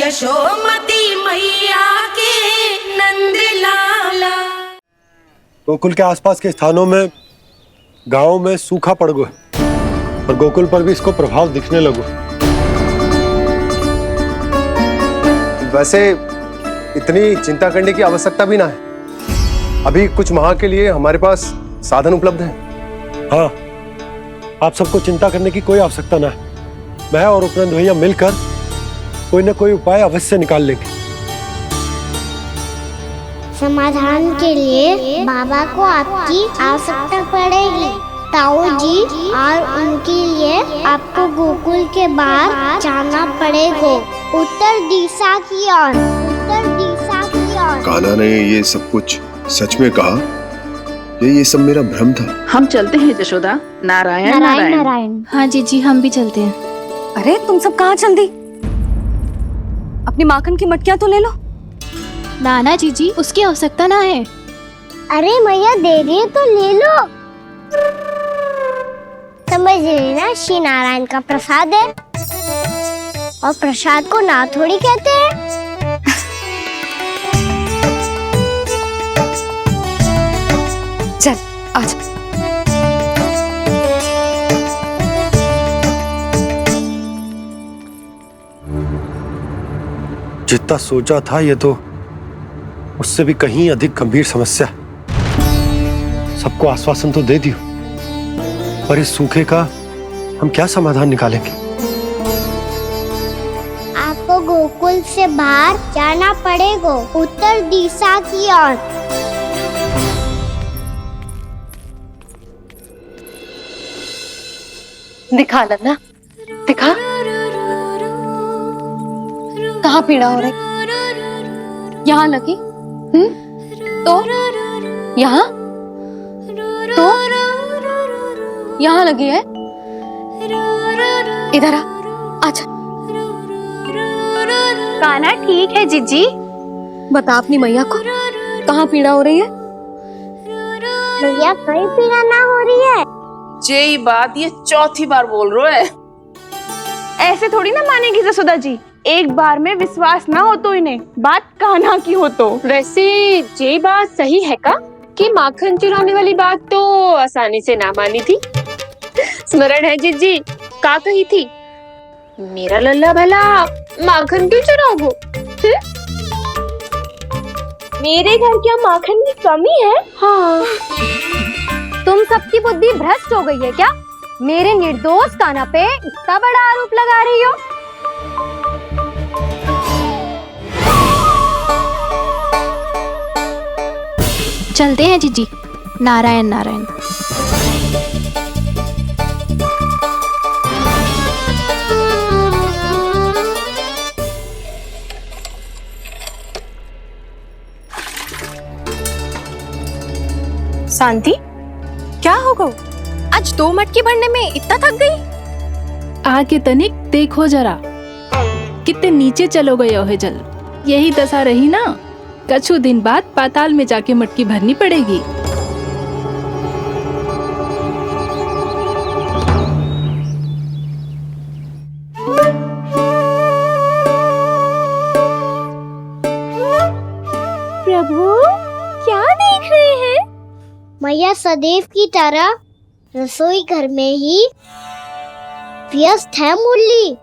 यशोमती मैया के नंद लाला। गोकुल के आसपास के स्थानों में, गांवों में सूखा पड़ गया और गोकुल पर भी इसको प्रभाव दिखने लगो। वैसे इतनी चिंता करने की आवश्यकता भी ना है। अभी कुछ माह के लिए हमारे पास साधन उपलब्ध है। हाँ, आप सबको चिंता करने की कोई आवश्यकता ना है। मैं और उपनंद भैया मिलकर कोई ना कोई उपाय अवश्य निकाल लेंगे। समाधान के लिए बाबा को आपकी आवश्यकता पड़ेगी। ताऊ जी और उनके लिए आपको गोकुल के बाहर जाना पड़ेगा, उत्तर दिशा की ओर, उत्तर दिशा की ओर। कान्हा ने ये सब कुछ सच में कहा? ये सब मेरा भ्रम था? हम चलते हैं जशोदा। नारायण नारायण नारायण। हाँ जी हम भी चलते हैं। अरे तुम सब कहाँ चल दी? अपनी माखन की मटकियाँ तो ले लो। नाना जी उसकी आवश्यकता ना है। अरे मैया दे रही है तो ले लो। समझ रही ना, श्री नारायण का प्रसाद है और प्रसाद को ना थोड़ी कहते हैं। चल आज। जितना सोचा था ये तो उससे भी कहीं अधिक गंभीर समस्या। सबको आश्वासन तो दे दियो, पर इस सूखे का हम क्या समाधान निकालेंगे? आपको गोकुल से बाहर जाना पड़ेगा, उत्तर दिशा की ओर। दिखा लन्ना, दिखा। कहाँ पीड़ा हो रही? यहाँ लगी? तो यहाँ? तो यहाँ लगी है? इधर आ, आजा। कान्हा ठीक है जीजी। बता अपनी मैया को कहाँ पीड़ा हो रही है? भैया कहीं पीड़ा ना हो रही है। यही बात ये चौथी बार बोल रहे है। ऐसे थोड़ी ना मानेगी जसोदा जी। एक बार में विश्वास ना हो तो इन्हें, बात कान्हा की हो तो। वैसे ये बात सही है का कि माखन चुराने वाली बात तो आसानी से ना मानी थी। स्मरण है जीजी का कही थी, मेरा लल्ला भला माखन क्यों चुराओगो? मेरे घर क्या माखन की कमी है? हाँ। तुम सबकी बुद्धि भ्रष्ट हो गई है क्या? मेरे निर्दोष कान्हा पे इतना बड़ा आरोप लगा रही हो? चलते हैं जीजी। नारायण नारायण। शांति, क्या हो गो? आज 2 मटकी भरने में इतना थक गई? आके तनिक देखो जरा, कितने नीचे चलो गए हो जल। यही दशा रही ना, कछु दिन बाद पाताल में जाके मटकी भरनी पड़ेगी। प्रभु क्या देख रहे हैं? मैया सदैव की तरह रसोई घर में ही व्यस्त है मुरली।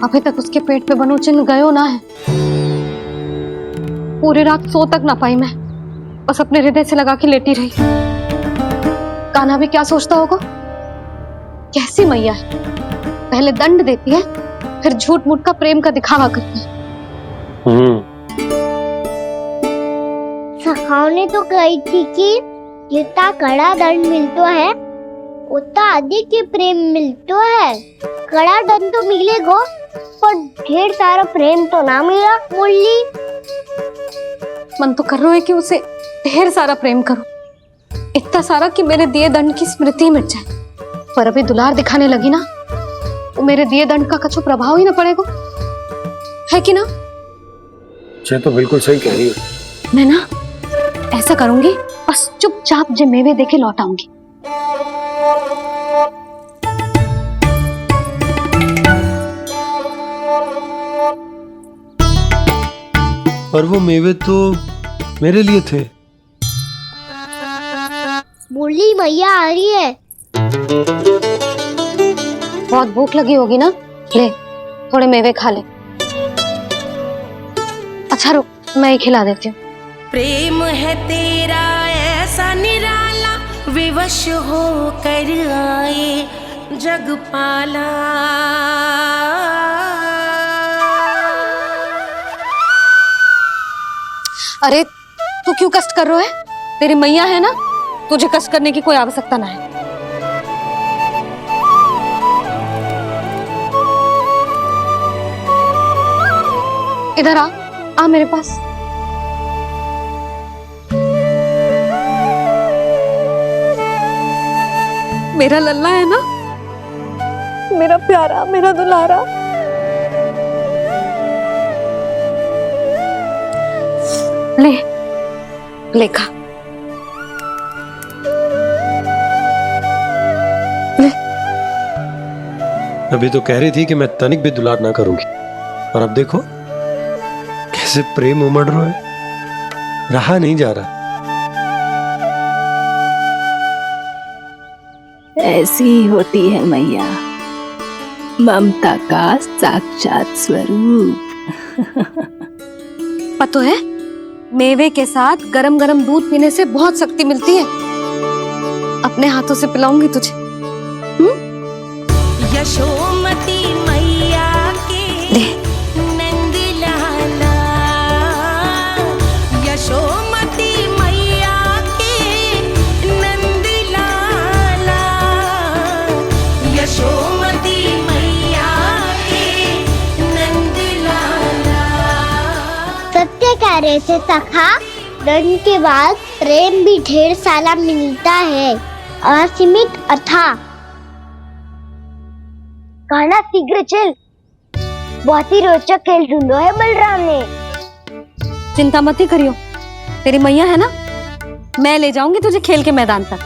अभी तक उसके पेट पे बनो चिन्ह गयो ना है। पूरी रात सो तक ना पाई मैं, बस अपने हृदय से लगा के लेटी रही। कान्हा भी क्या सोचता होगा? कैसी मैया है, पहले दंड देती है फिर झूठ मूठ का प्रेम का दिखावा करती है। सखाओ ने तो कही थी कि जितना कड़ा दंड मिलता है उतना अधिक ही प्रेम मिलता है। कड़ा दंड तो मिलेगा पर ढेर सारा प्रेम तो ना मिला मुरली। मन तो कर रहा है कि उसे ढेर सारा प्रेम करो, इतना सारा कि मेरे दिए दंड की स्मृति मिट जाए। पर अभी दुलार दिखाने लगी ना, वो मेरे दिए दंड का कछु प्रभाव ही ना पड़ेगा, है कि ना? ये तो बिल्कुल सही कह रही हो। मैं ना ऐसा करूंगी, बस चुपचाप जे मेवे देके लौट आऊंगी। पर वो मेवे तो मेरे लिए थे। बोली मैया आ रही है। बहुत भूख लगी होगी ना, ले थोड़े मेवे खा ले। अच्छा रुक, मैं ही खिला देती हूँ। प्रेम है तेरा ऐसा निराला, विवश हो कर आए जगपाला। अरे तू क्यों कष्ट कर रहा है? तेरी मैया है ना, तुझे कष्ट करने की कोई आवश्यकता ना है। इधर आ मेरे पास। मेरा लल्ला है ना, मेरा प्यारा, मेरा दुलारा। ले खा। अभी तो कह रही थी कि मैं तनिक भी दुलार ना करूंगी, और अब देखो कैसे प्रेम उमड़ रहा है, रहा नहीं जा रहा। ऐसी ही होती है मैया, ममता का साक्षात स्वरूप। पता है, मेवे के साथ गरम गरम दूध पीने से बहुत शक्ति मिलती है। अपने हाथों से पिलाऊंगी तुझे। यशोमती मैया के नंद लाला, यशोमती मैया के नंद लाला, यशोमती मैया के नंद लाला। सत्य कह रहे थे सखा, दंड के बाद प्रेम भी ढेर सारा मिलता है, असीमित अथा। गाना शीघ्र चल, बहुत ही रोचक खेल ढूंढो है बलराम ने। चिंता मत ही करियो, तेरी मैया है ना, मैं ले जाऊंगी तुझे खेल के मैदान तक।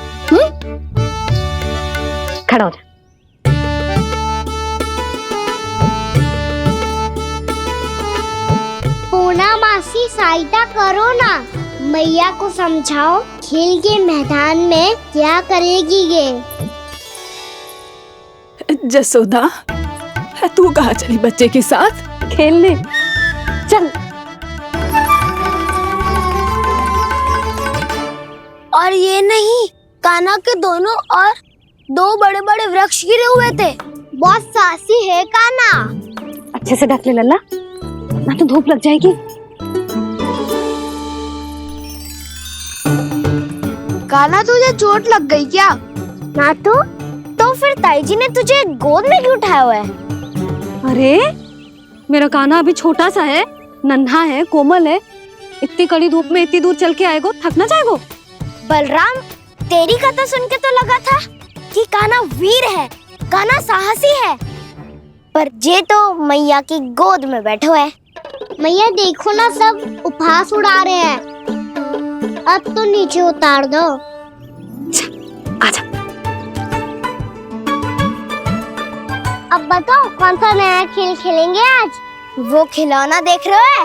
खड़ा हो जा। पूना मासी सहायता करो ना, मैया को समझाओ खेल के मैदान में क्या करेगी ये। जसोदा, तू कहाँ चली बच्चे के साथ? खेलने चल। और ये नहीं, कान्हा के दोनों और दो बड़े बड़े वृक्ष गिरे हुए थे। बहुत साहसी है कान्हा। अच्छे से ढक ले लल्ला, ना तो धूप लग जाएगी। कान्हा तुझे चोट लग गई क्या? ना तो फिर ताई जी ने तुझे गोद में क्यों उठाया हुआ है? अरे मेरा कान्हा अभी छोटा सा है, नन्हा है, कोमल है। इतनी कड़ी धूप में इतनी दूर चल के आएगो, थक ना जाएगो। बलराम, तेरी कथा सुन के तो लगा था कि कान्हा वीर है, कान्हा साहसी है, पर जे तो मैया की गोद में बैठो है। मैया देखो ना, सब उपहास उड़ा रहे हैं। अब तो नीचे उतार दो। आजा। अब बताओ कौन सा नया खेल खेलेंगे आज? वो खिलौना देख रहे हो?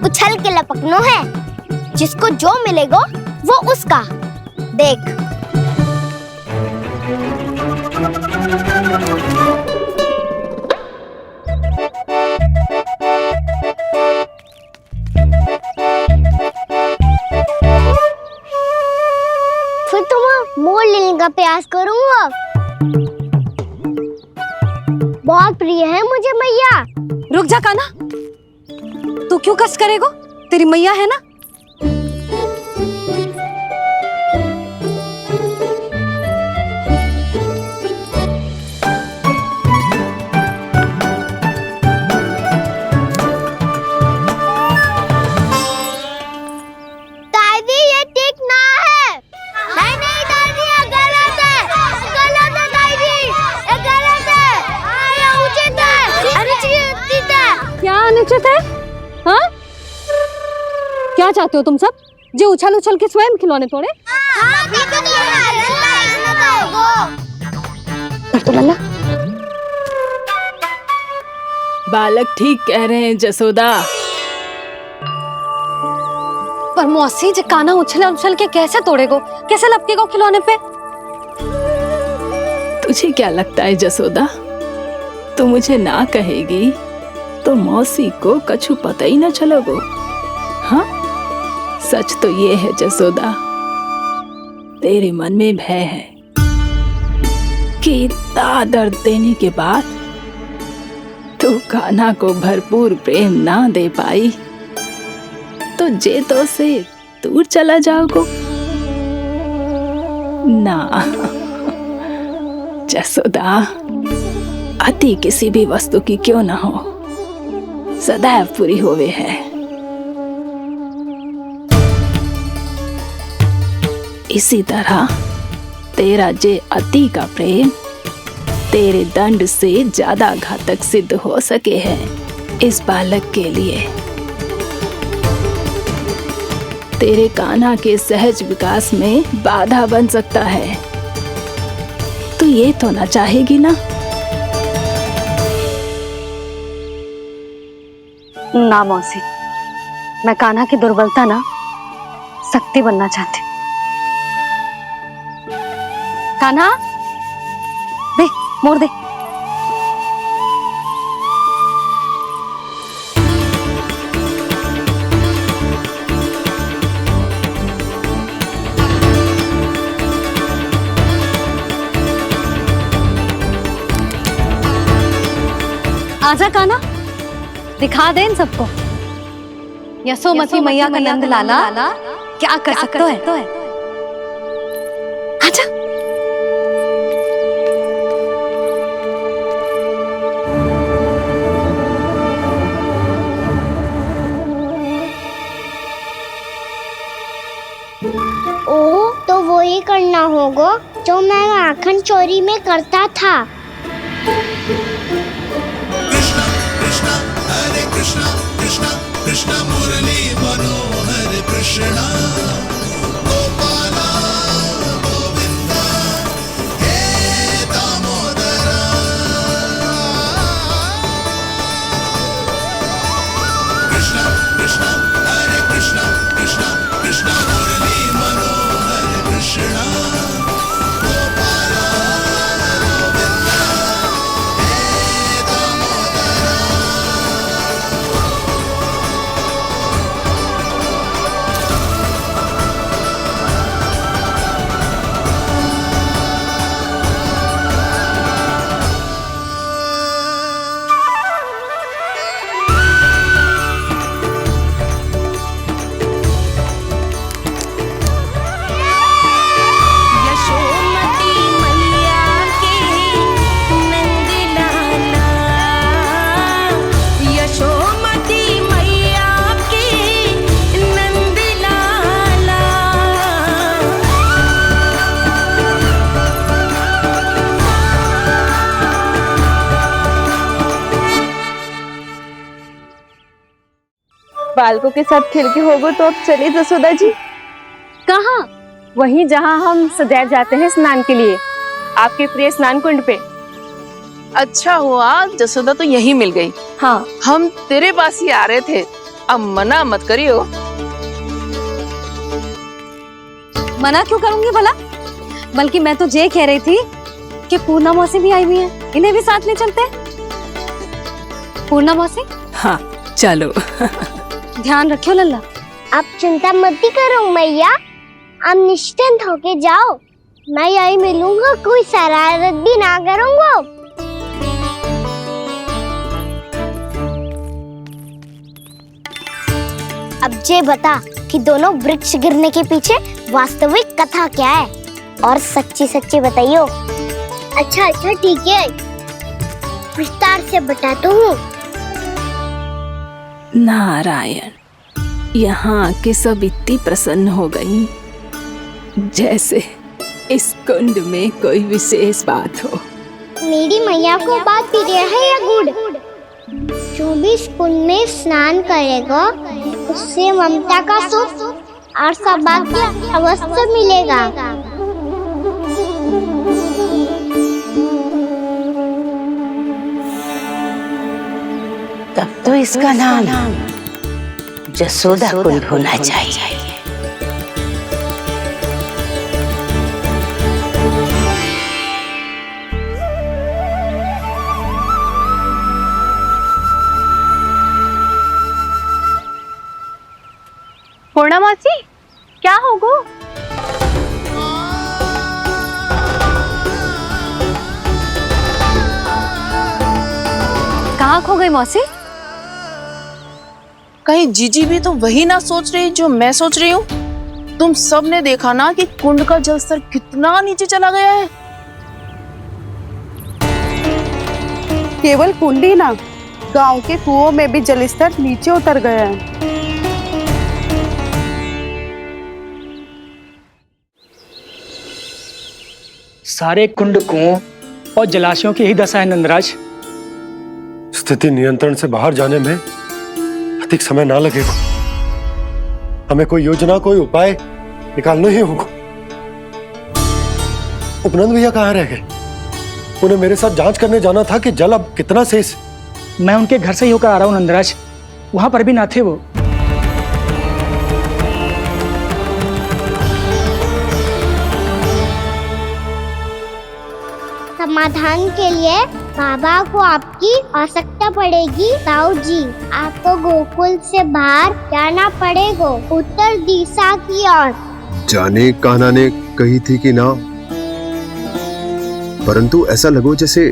उछल के लपकनो है, जिसको जो मिलेगा वो उसका। देख। फिर तुम मोड़ लेने का प्रयास करूंगा। बहुत प्रिय है मुझे मैया। रुक जा कान्हा, तू क्यों कष्ट करेगो? तेरी मैया है ना। दादी ये ठीक ना है। नहीं दादी, ये गलत है, गलत है दादी, ये गलत है, ये उचित है, अनुचित है। क्या अनुचित है? हाँ? क्या चाहते हो तुम सब? जो उछल उछल के स्वयं खिलौने तोड़े? तो लल्ला बालक ठीक कह रहे हैं जसोदा। पर मौसी जे काना उछल उछल के कैसे तोड़ेगो, कैसे लपकेगो खिलौने पे? तुझे क्या लगता है जसोदा, तू मुझे ना कहेगी तो मौसी को कछु पता ही ना चलोगो? हाँ, सच तो ये है जसोदा, तेरे मन में भय है कि इतना दर्द देने के बाद तू कान्हा को भरपूर प्रेम ना दे पाई तो जेतो से दूर चला जाओगो ना। जसोदा, अति किसी भी वस्तु की क्यों ना हो, सदैव पूरी होवे है। इसी तरह तेरा जे अति का प्रेम तेरे दंड से ज्यादा घातक सिद्ध हो सके है इस बालक के लिए। तेरे कान्हा के सहज विकास में बाधा बन सकता है। तू ये तो ना चाहेगी ना? ना मौसी, मैं कान्हा की दुर्बलता ना शक्ति बनना चाहती। कान्हा, दे मोड़ दे। आजा कान्हा, दिखा दे इन सबको यशोमती मैया का नंद लाला क्या कर सकता है। आजा। ओ, तो वो ही करना होगा जो मैं माखन चोरी में करता था। कृष्ण मुरली मनोहर कृष्ण गोपाला गोविंदा हे दामोदरा। कृष्ण कृष्ण हरे कृष्ण कृष्ण कृष्ण मुरली मनोहर कृष्ण गोपाला गोविंदा हे दामोदरा। बालकों के साथ खेल के होगो तो अब चले जसोदा जी। कहाँ? वहीं जहाँ हम सदैव जाते हैं स्नान के लिए, आपके प्रिय स्नान कुंड पे। अच्छा हुआ जसोदा तो यहीं मिल गई। हाँ, हम तेरे पास ही आ रहे थे, अब मना मत करियो। मना क्यों करूंगी भला? बल्कि मैं तो ये कह रही थी कि पूर्णा मौसी भी आई हुई है, इन्हें भी साथ ले चलते हैं। पूर्णा मौसी, हाँ चलो। ध्यान रखियो लल्ला। आप चिंता मत करो मैया, आप निश्चिंत होके जाओ, मैं यही मिलूंगा, कोई शरारत भी ना करूंगा। अब ये बता कि दोनों वृक्ष गिरने के पीछे वास्तविक कथा क्या है, और सच्ची सच्ची बताइयो। अच्छा अच्छा ठीक है, विस्तार से बताता हूँ। नारायण, यहाँ के सब इतनी प्रसन्न हो गई जैसे इस कुंड में कोई विशेष बात हो। मेरी मैया को बात प्रिय है या गुड़? जो भी इस कुंड में स्नान करेगा उससे ममता का सुख और सौभाग्य अवश्य मिलेगा। तब तो इसका नाम जसोदा कुंड होना चाहिए। पूर्णा मासी, क्या हो गो? कहाँ खो गई मौसी? कहीं जीजी भी तो वही ना सोच रही जो मैं सोच रही हूँ? तुम सब ने देखा ना कि कुंड का जलस्तर कितना नीचे चला गया है। केवल कुंड ही ना, गांव के कुओं में भी जलस्तर नीचे उतर गया है। सारे कुंड कुओं और जलाशयों की यही दशा है नंदराज। स्थिति नियंत्रण से बाहर जाने में अधिक समय ना लगेगा। हमें कोई योजना, कोई उपाय निकालना ही होगा। उपनंद भैया कहाँ रह गए? उन्हें मेरे साथ जांच करने जाना था कि जल अब कितना शेष। मैं उनके घर से ही होकर आ रहा हूँ नंदराज, वहां पर भी ना थे वो। समाधान के लिए बाबा को आपकी आवश्यकता पड़ेगी। ताऊ जी, आपको गोकुल से बाहर जाना पड़ेगा, उत्तर दिशा की ओर। जाने कान्हा ने कही थी कि ना, परंतु ऐसा लगो जैसे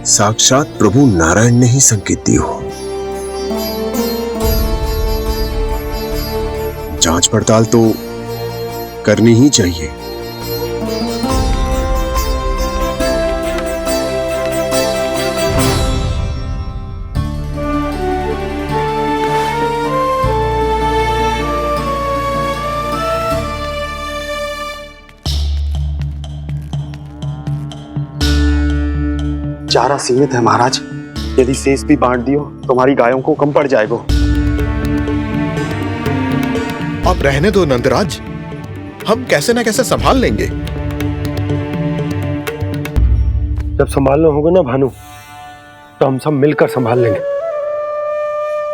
साक्षात प्रभु नारायण ने ही संकेत दी हो। जांच पड़ताल तो करनी ही चाहिए। चारा सीमित है महाराज, यदि शेष भी बांट दियो तो हमारी गायों को कम पड़ जाएगा। आप रहने दो नंदराज, हम कैसे ना कैसे संभाल लेंगे। जब संभालना होगा ना भानु, तो हम सब मिलकर संभाल लेंगे।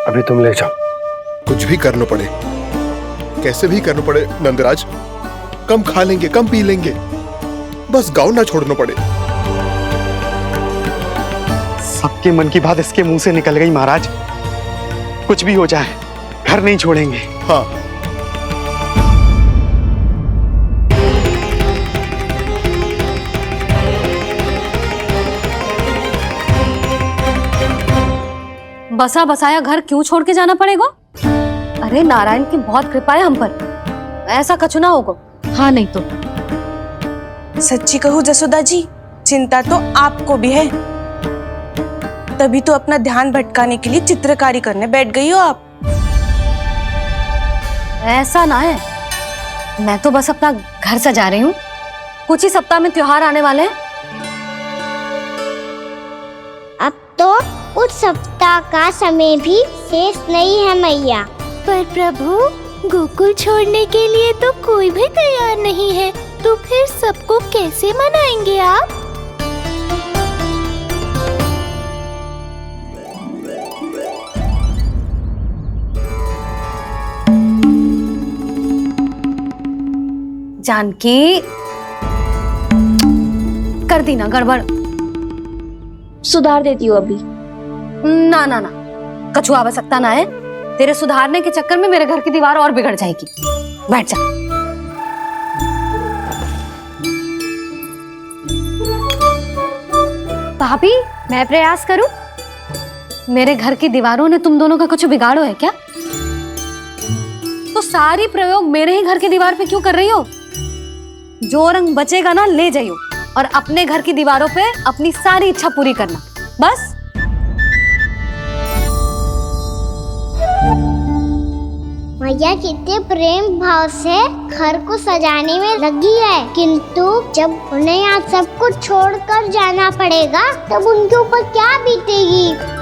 अभी तुम ले जाओ। कुछ भी करना पड़े, कैसे भी करना पड़े नंदराज, कम खा लेंगे, कम पी लेंगे, बस गांव ना छोड़ना पड़े। सबके मन की बात इसके मुंह से निकल गई महाराज। कुछ भी हो जाए, घर नहीं छोड़ेंगे। हाँ, बसा बसाया घर क्यों छोड़ के जाना पड़ेगा? अरे नारायण की बहुत कृपा है हम पर, ऐसा कछु ना होगा। हाँ नहीं तो सच्ची कहूँ जसोदा जी, चिंता तो आपको भी है, तभी तो अपना ध्यान भटकाने के लिए चित्रकारी करने बैठ गई हो आप। ऐसा ना है, मैं तो बस अपना घर सजा रही हूँ। कुछ ही सप्ताह में त्योहार आने वाले हैं। अब तो कुछ सप्ताह का समय भी शेष नहीं है मैया। पर प्रभु, गोकुल छोड़ने के लिए तो कोई भी तैयार नहीं है, तो फिर सबको कैसे मनाएंगे आप? जानकी, कर दी ना गड़बड़। सुधार देती हूँ अभी। ना ना ना, कछु आवश्यकता ना है। तेरे सुधारने के चक्कर में मेरे घर की दीवार और बिगड़ जाएगी। बैठ जा। भाभी, मैं प्रयास करूं? मेरे घर की दीवारों ने तुम दोनों का कुछ बिगाड़ो है क्या? तो सारी प्रयोग मेरे ही घर की दीवार पे क्यों कर रही हो? जो रंग बचेगा ना ले जाइयो, और अपने घर की दीवारों पे अपनी सारी इच्छा पूरी करना, बस। मैया कितने प्रेम भाव से घर को सजाने में लगी है, किंतु जब उन्हें यहाँ सब कुछ छोड़कर जाना पड़ेगा तब उनके ऊपर क्या बीतेगी।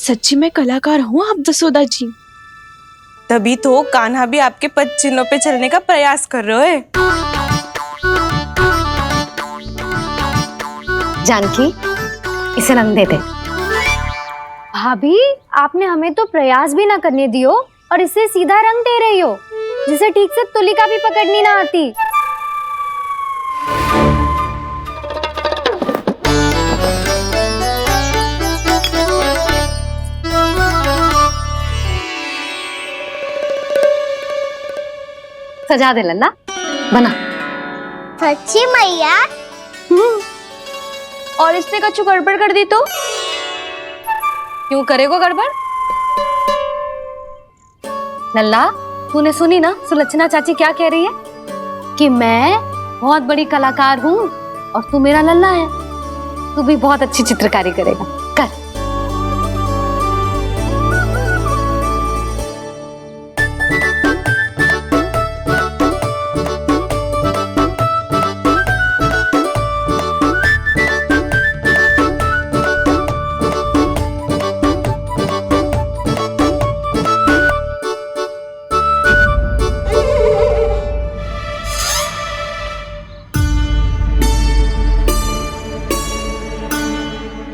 सच्ची में कलाकार हूँ आप जसोदा जी। तभी तो कान्हा भी आपके पद चिन्हों पे चलने का प्रयास कर रहे है। जानकी, इसे रंग दे दे। भाभी, आपने हमें तो प्रयास भी ना करने दियो और इसे सीधा रंग दे रही हो, जिसे ठीक से तुलिका भी पकड़नी ना आती। सजा दे लल्ला, बना। सच्ची मैया? और इसने कछु गड़बड़ कर दी तो क्यों करेगो गड़बड़? लल्ला, तूने सुनी ना सुलक्षणा चाची क्या कह रही है कि मैं बहुत बड़ी कलाकार हूँ और तू मेरा लल्ला है, तू भी बहुत अच्छी चित्रकारी करेगा। कर।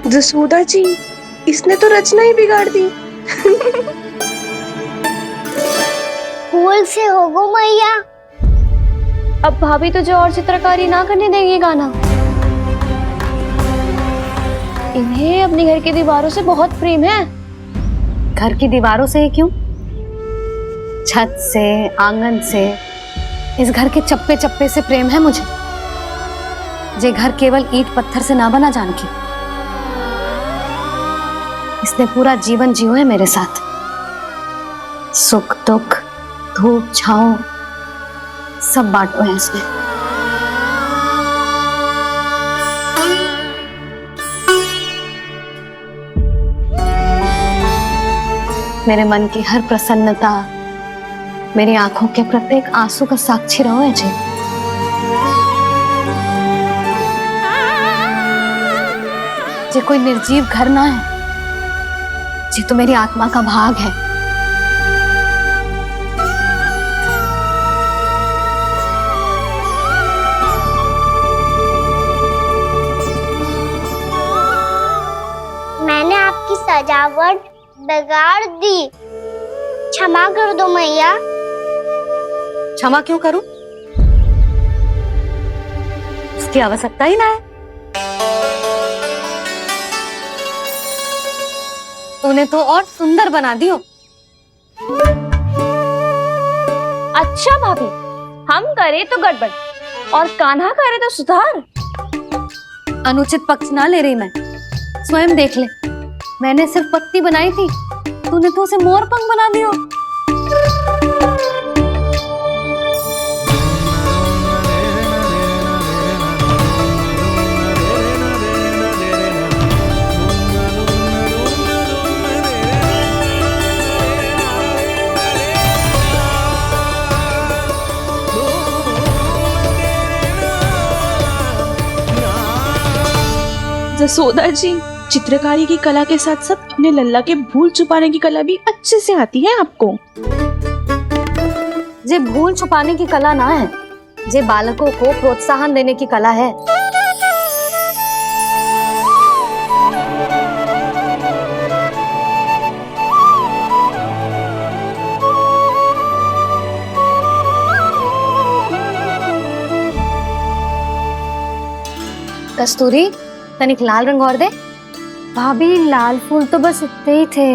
जसोदा जी, इसने तो रचना ही बिगाड़ दी। फूल से होगो मैया। अब भाभी तुझे और चित्रकारी ना करने देंगी गाना। इन्हें अपने घर की दीवारों से बहुत प्रेम है। घर की दीवारों से क्यों? छत से, आंगन से, इस घर के चप्पे चप्पे से प्रेम है मुझे। ये घर केवल ईंट पत्थर से ना बना जानकी। इसने पूरा जीवन जियो है मेरे साथ। सुख दुख, धूप छांव सब बांटो है इसने। मेरे मन की हर प्रसन्नता, मेरी आंखों के प्रत्येक आंसू का साक्षी रहो है जी। ये कोई निर्जीव घर ना है, ये तो मेरी आत्मा का भाग है। मैंने आपकी सजावट बिगाड़ दी, क्षमा कर दो मैया। क्षमा क्यों करूं? उसकी आवश्यकता ही ना है। तूने तो और सुंदर बना दियो। अच्छा भाभी, हम करे तो गड़बड़ और कान्हा करे तो सुधार। अनुचित पक्ष ना ले रही मैं, स्वयं देख ले। मैंने सिर्फ पत्ती बनाई थी, तूने तो उसे मोर पंख बना दियो। जसोदा जी, चित्रकारी की कला के साथ साथ अपने लल्ला के भूल छुपाने की कला भी अच्छे से आती है आपको। ये भूल छुपाने की कला ना है, ये बालकों को प्रोत्साहन देने की कला है। कस्तूरी, तनिक लाल रंग और दे। भाभी, लाल फूल तो बस इतने ही थे।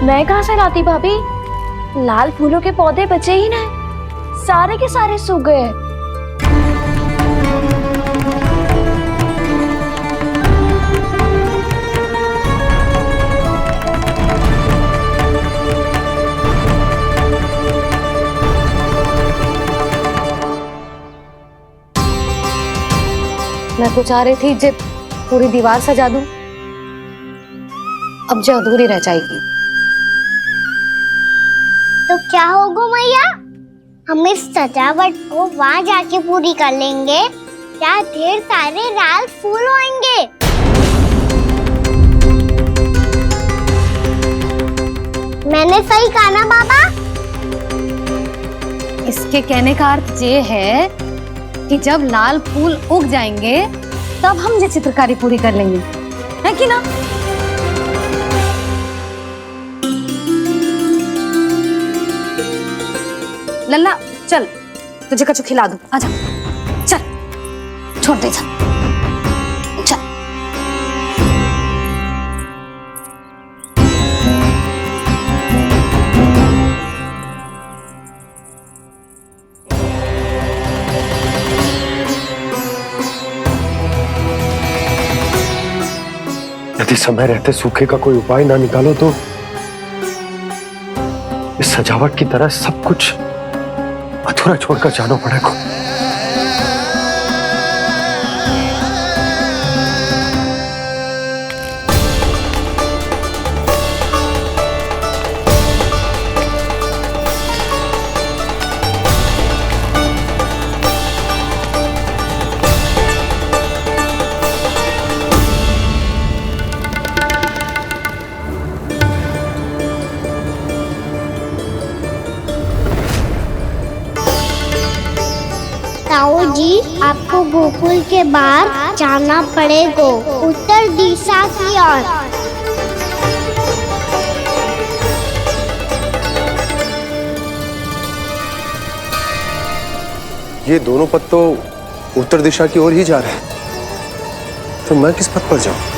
मैं कहाँ से लाती भाभी? लाल फूलों के पौधे बचे ही ना, सारे के सारे सूख गए। मैं तो चाह रही थी जब पूरी दीवार सजा दूं, अब जो अधूरी रह जाएगी। तो क्या होगा मैया? हम इस सजावट को वहां जाके पूरी कर लेंगे क्या ढेर सारे लाल फूल होंगे। मैंने सही कहा ना बाबा? इसके कहने का अर्थ ये है कि जब लाल फूल उग जाएंगे तब हम ये चित्रकारी पूरी कर लेंगे, है कि ना? लल्ला चल, तुझे कछु खिला दूं, आजा चल, छोड़ दे चल। यदि समय रहते सूखे का कोई उपाय ना निकालो तो इस सजावट की तरह सब कुछ अधूरा छोड़कर जाना पड़ेगा। ताऊ जी, आपको गोकुल के बाहर जाना पड़ेगा, उत्तर दिशा की ओर। ये दोनों पथ तो उत्तर दिशा की ओर ही जा रहे हैं, तो मैं किस पथ पर जाऊं?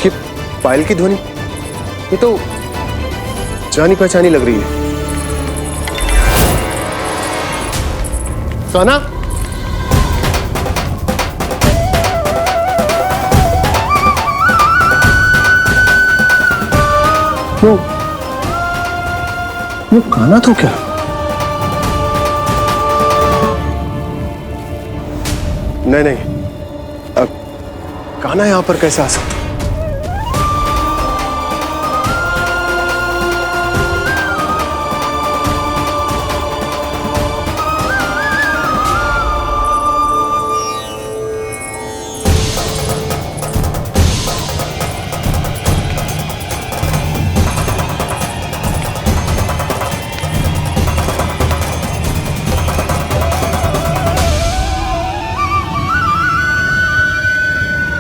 ये पायल की ध्वनि, ये तो जानी पहचानी लग रही है। कान्हा, वो कान्हा तो क्या? नहीं, कान्हा यहां पर कैसे आ सकता?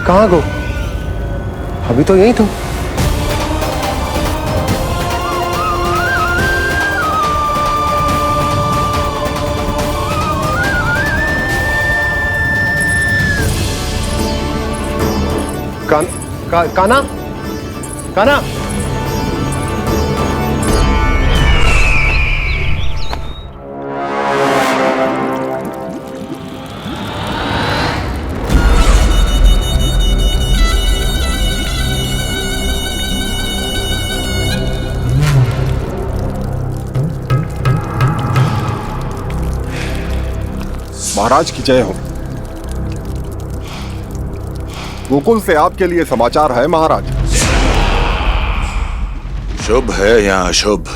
कहाँ गो? अभी तो यही तो। कान्हा, कान्हा, महाराज की जय हो। गोकुल से आपके लिए समाचार है महाराज। शुभ है या अशुभ?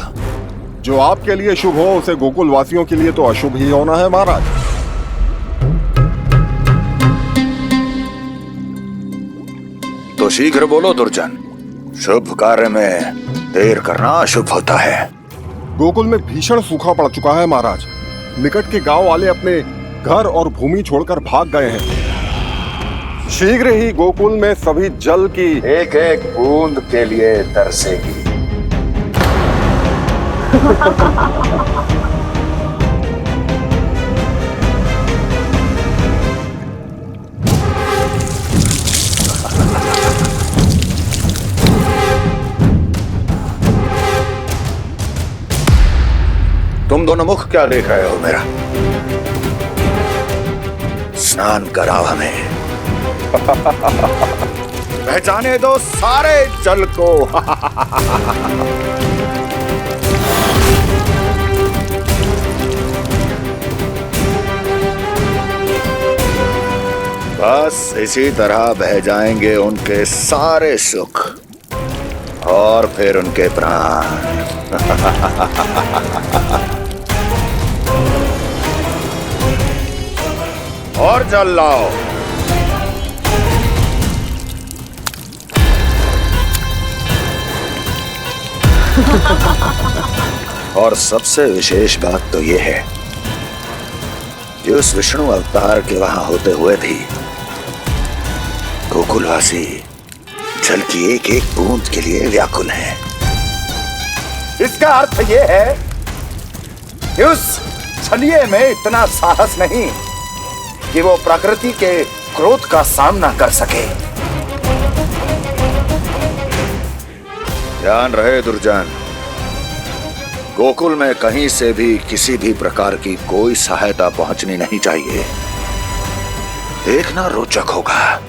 जो आपके लिए शुभ हो उसे गोकुल वासियों के लिए तो अशुभ ही होना है महाराज। तो शीघ्र बोलो दुर्जन, शुभ कार्य में देर करना अशुभ होता है। गोकुल में भीषण सूखा पड़ चुका है महाराज। निकट के गांव वाले अपने घर और भूमि छोड़कर भाग गए हैं। शीघ्र ही गोकुल में सभी जल की एक एक बूंद के लिए तरसेगी। तुम दोनों मुख क्या देख रहे हो मेरा? स्नान कराओ हमें। पहचाने दो सारे जल को। बस इसी तरह बह जाएंगे उनके सारे सुख और फिर उनके प्राण। और जल लाओ। और सबसे विशेष बात तो यह है कि उस विष्णु अवतार के वहां होते हुए भी गोकुलवासी जल की एक एक बूंद के लिए व्याकुल हैं। इसका अर्थ यह है कि उस छलिए में इतना साहस नहीं कि वो प्रकृति के क्रोध का सामना कर सके। ध्यान रहे दुर्जन, गोकुल में कहीं से भी किसी भी प्रकार की कोई सहायता पहुंचनी नहीं चाहिए। देखना रोचक होगा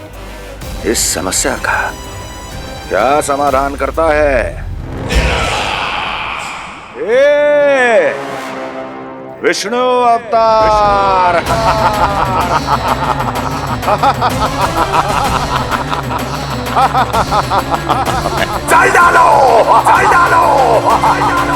इस समस्या का क्या समाधान करता है। ए, विष्णु अवतार। चल डालो, चल डालो, चल डालो।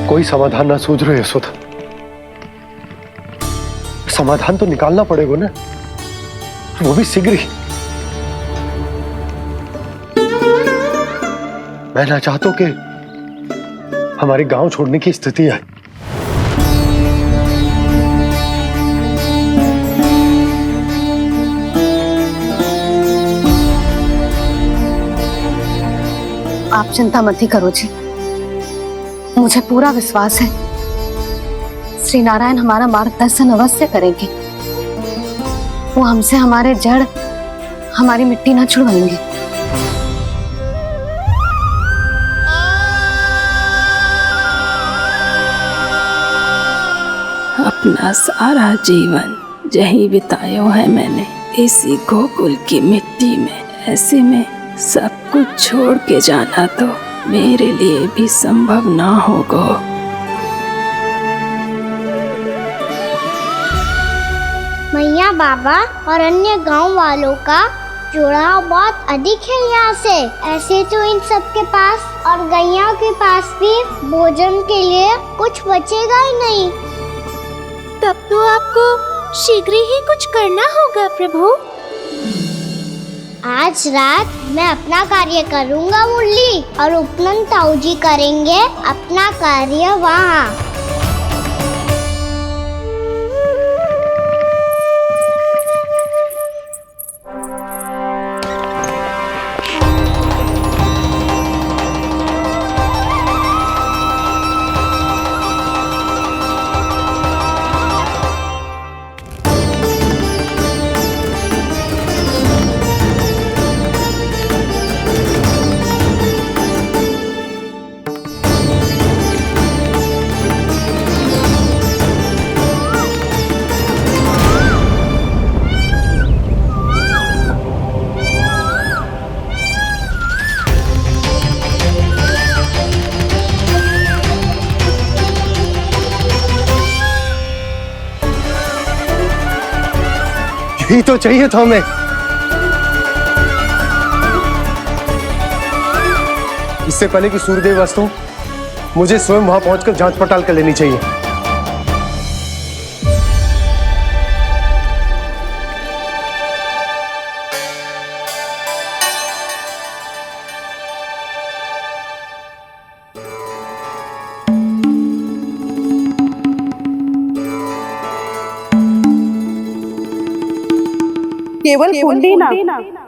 कोई समाधान ना सूझ रहे यशोदा। समाधान तो निकालना पड़ेगा ना, वो भी शीघ्र ही। मैं ना चाहता कि हमारे गांव छोड़ने की स्थिति आए। आप चिंता मत ही करो जी, मुझे पूरा विश्वास है श्री नारायण हमारा मार्गदर्शन अवश्य करेंगे। वो हमसे हमारे जड़, हमारी मिट्टी ना छुड़वाएंगे। अपना सारा जीवन यही बिताया है मैंने, इसी गोकुल की मिट्टी में। ऐसे में सब कुछ छोड़ के जाना तो मेरे लिए भी संभव ना होगा। मैया बाबा और अन्य गांव वालों का जुड़ाव बहुत अधिक है यहाँ से। ऐसे तो इन सब के पास और गैया के पास भी भोजन के लिए कुछ बचेगा ही नहीं। तब तो आपको शीघ्र ही कुछ करना होगा प्रभु। आज रात मैं अपना कार्य करूँगा मुरली, और उपनंद ताऊ जी करेंगे अपना कार्य वहाँ। यही तो चाहिए था हमें। इससे पहले कि सूर्यदेव अस्त हो, मुझे स्वयं वहां पहुंचकर जांच पड़ताल कर लेनी चाहिए। केवल कुंडी ना,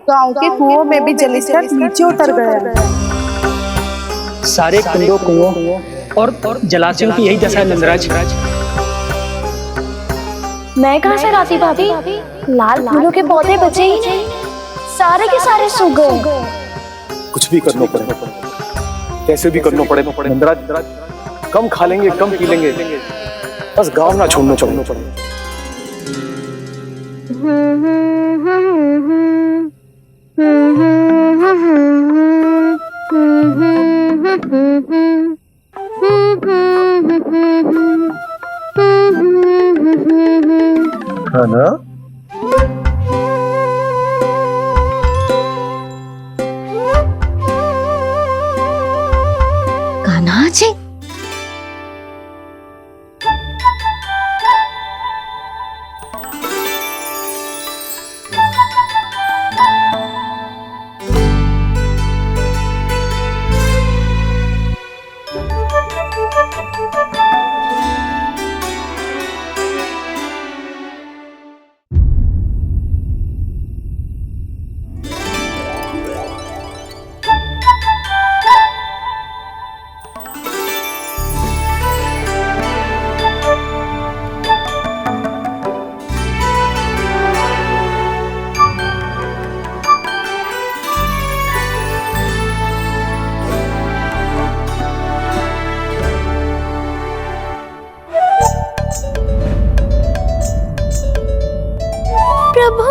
गांव के कुओं में भी जलस्तर नीचे उतर गया। सारे कुंडों, कुओं और जलाशयों की यही दशा है नंदराज। मैं कहाँ से लाती भाभी? लाल फूलों के पौधे बचे ही नहीं, सारे के सारे सूख गए। कुछ भी करना पड़ेगा, कैसे भी करना पड़ेगा नंदराज। कम खा लेंगे, कम पी लेंगे, बस गांव ना छोड़ना चाहिए। खाना कान्हा जी, प्रभु।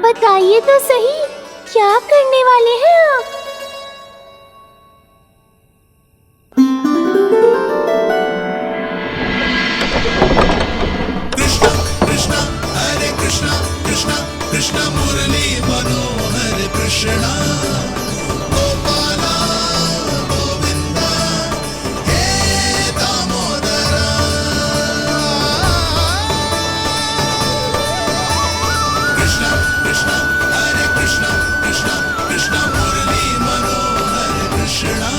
बताइए तो सही, क्या करने वाले हैं आप? कृष्णा कृष्णा हरे कृष्णा कृष्णा कृष्णा मुरली मनोहर कृष्णा गोपाला गोविंदा हे दामोदरा कृष्णा कृष्णा हरे कृष्णा कृष्णा कृष्णा मुरली मनोहर कृष्णा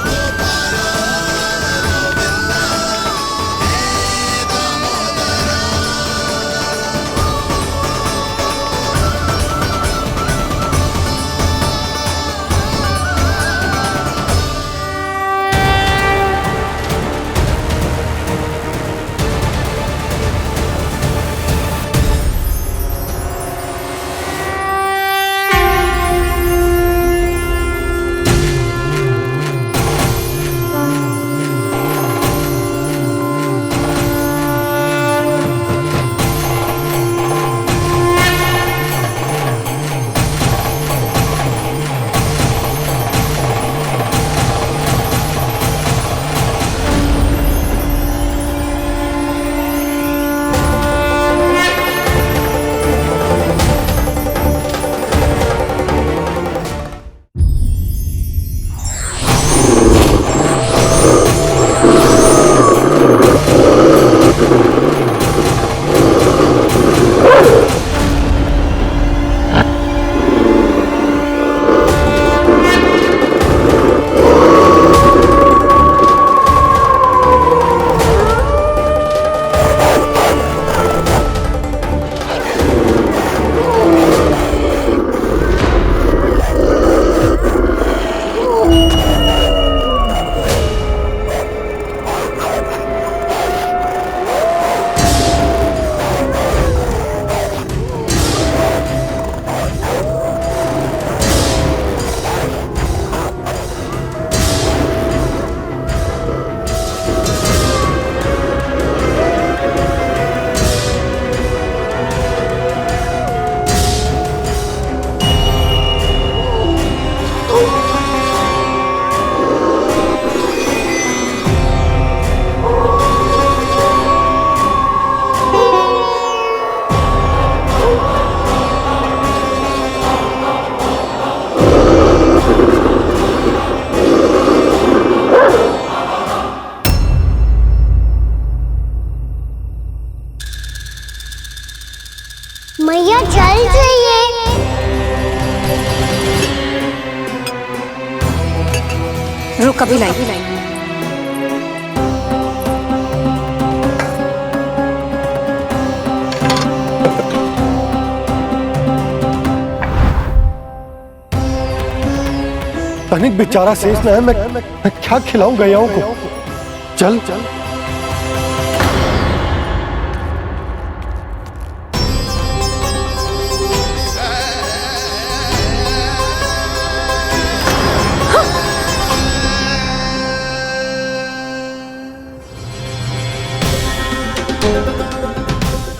गोपाला गोविंदा हे दामोदरा मैया चल जाइए। रुक अभी लाई। तनिक बेचारा शेष न है, मैं क्या खिलाऊं गयाओं को? चल चल।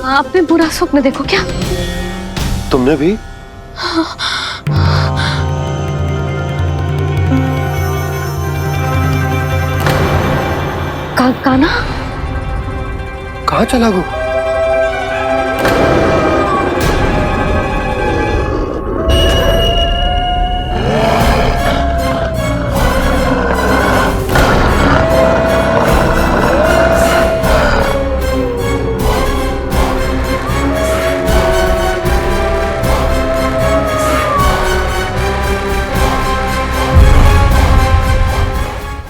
आपने बुरा स्वप्न देखो क्या? तुमने भी? काना कहाँ चला गो?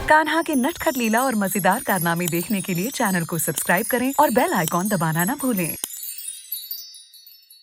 कान्हा के नटखट लीला और मजेदार कारनामे देखने के लिए चैनल को सब्सक्राइब करें और बेल आइकॉन दबाना ना भूलें।